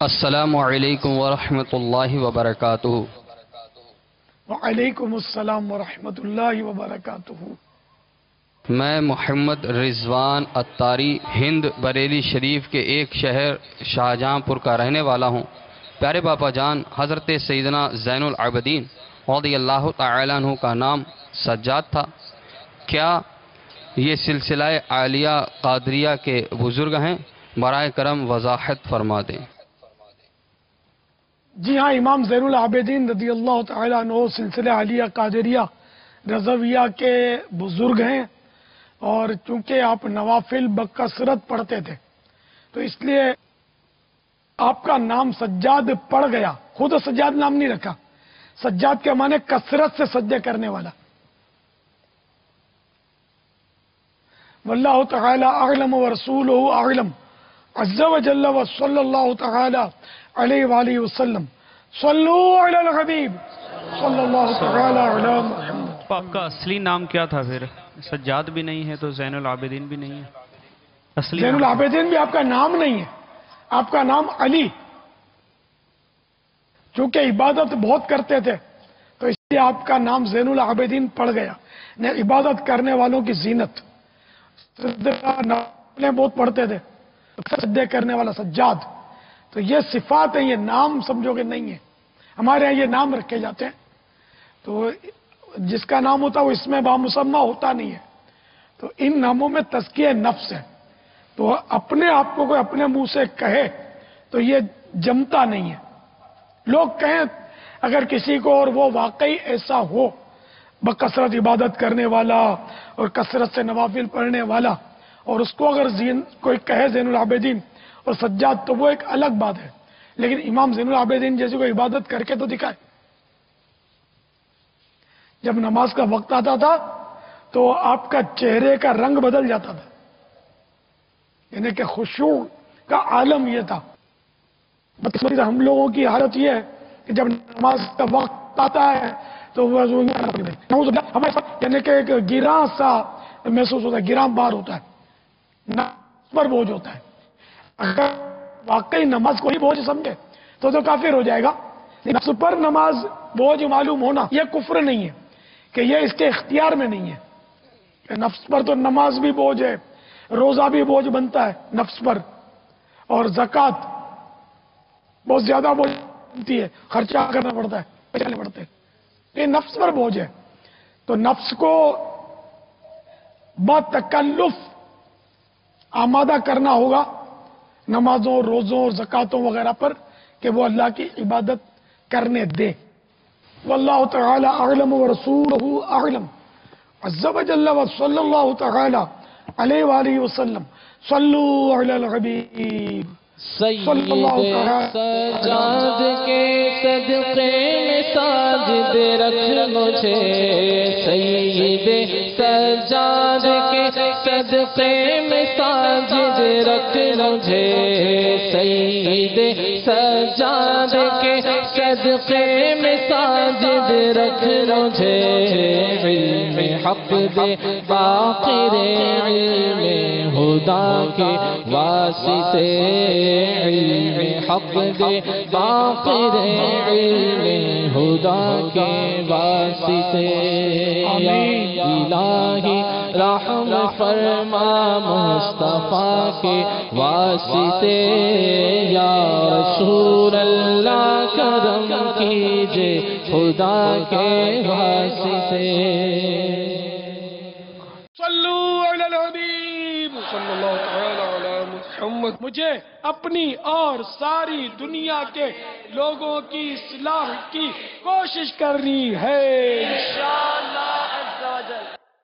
السلام علیکم ورحمۃ اللہ وبرکاتہ۔ وعلیکم السلام ورحمۃ اللہ وبرکاتہ۔ میں محمد رضوان اتاری ہند بریلی شریف کے ایک شہر شاہجہاں پور کا رہنے والا ہوں۔ پیارے باپا جان حضرت سیدنا زین العابدین رضی اللہ تعالیٰ عنہ کا نام سجاد تھا۔ کیا یہ سلسلہ عالیہ قادریہ کے بزرگ ہیں؟ برائے کرم وضاحت فرما دیں۔ جی ہاں، امام زین العابدین رضی اللہ تعالیٰ عنہ سلسلہ عالیہ قادریہ رضویہ کے بزرگ ہیں، اور چونکہ آپ نوافل بکثرت پڑھتے تھے تو اس لیے آپ کا نام سجاد پڑ گیا۔ خود سجاد نام نہیں رکھا، سجاد کے معنی کثرت سے سجدے کرنے والا۔ واللہ تعالی اعلم ورسولہ اعلم عز وجل وصلی اللہ تعالی علیہ وآلہ وسلم صلو علی الحبیب صلی اللہ تعالی علی محمد۔ آپ کا اصلی نام کیا تھا پھر؟ سجاد بھی نہیں ہے تو زین العابدین بھی نہیں ہے؟ اصلی زین العابدین بھی آپ کا نام نہیں ہے، آپ کا نام علی۔ چونکہ عبادت بہت کرتے تھے تو اس لیے آپ کا نام زین العابدین پڑ گیا، نے عبادت کرنے والوں کی زینت۔ نافلیں بہت پڑھتے تھے، سجدے کرنے والا سجاد، تو یہ صفات ہیں، یہ نام سمجھو کہ نہیں ہے۔ ہمارے یہاں یہ نام رکھے جاتے ہیں، تو جس کا نام ہوتا ہے وہ اس میں بامسمہ ہوتا نہیں ہے، تو ان ناموں میں تزکیہ نفس ہے، تو اپنے آپ کو کوئی اپنے منہ سے کہے تو یہ جمتا نہیں ہے۔ لوگ کہیں اگر کسی کو اور وہ واقعی ایسا ہو، بکثرت عبادت کرنے والا اور کثرت سے نوافل پڑھنے والا، اور اس کو اگر کوئی کہے زین العابدین اور سجاد تو وہ ایک الگ بات ہے، لیکن امام زین العابدین جیسے کوئی عبادت کر کے تو دکھائے۔ جب نماز کا وقت آتا تھا تو آپ کا چہرے کا رنگ بدل جاتا تھا، یعنی کہ خشوع کا عالم یہ تھا۔ ہم لوگوں کی حالت یہ ہے کہ جب نماز کا وقت آتا ہے تو وہ یعنی کہ ایک گراں سا محسوس ہوتا ہے، گراں بار ہوتا ہے، نفس پر بوجھ ہوتا ہے۔ اگر واقعی نماز کو ہی بوجھ سمجھے تو کافر ہو جائے گا۔ نفس پر نماز بوجھ معلوم ہونا یہ کفر نہیں ہے، کہ یہ اس کے اختیار میں نہیں ہے کہ نفس پر تو نماز بھی بوجھ ہے، روزہ بھی بوجھ بنتا ہے نفس پر، اور زکوٰۃ بہت زیادہ بوجھ بنتی ہے، خرچہ کرنا پڑتا ہے، پیسے لینے پڑتے ہیں، یہ نفس پر بوجھ ہے۔ تو نفس کو بتکلف آمادہ کرنا ہوگا نمازوں، روزوں اور زکاتوں وغیرہ پر کہ وہ اللہ کی عبادت کرنے دے۔ واللہ تعالی اعلم ورسولہ اعلم عز وجل وصلی اللہ تعالی علیہ وآلہ وسلم صلو علی الحبیب سید سجاد کے صدقے میں ساجد رکھ مجھے، سید سجاد کے صدقے میں ساجد رکھ مجھے، سید سجاد کے صدقے میں ساجد رکھ مجھے، علم حق دے باقر علم خدا کے واسطے، علم حق دے باقر علم خدا کے واسطے، الہی رحم فرما مصطفیٰ کے واسطے، یا رسول اللہ کرم کیجے خدا کے واسطے۔ صلو علی الحبیب صلی اللہ تعالی علی محمد۔ مجھے اپنی اور ساری دنیا کے لوگوں کی اصلاح کی کوشش کرنی ہے۔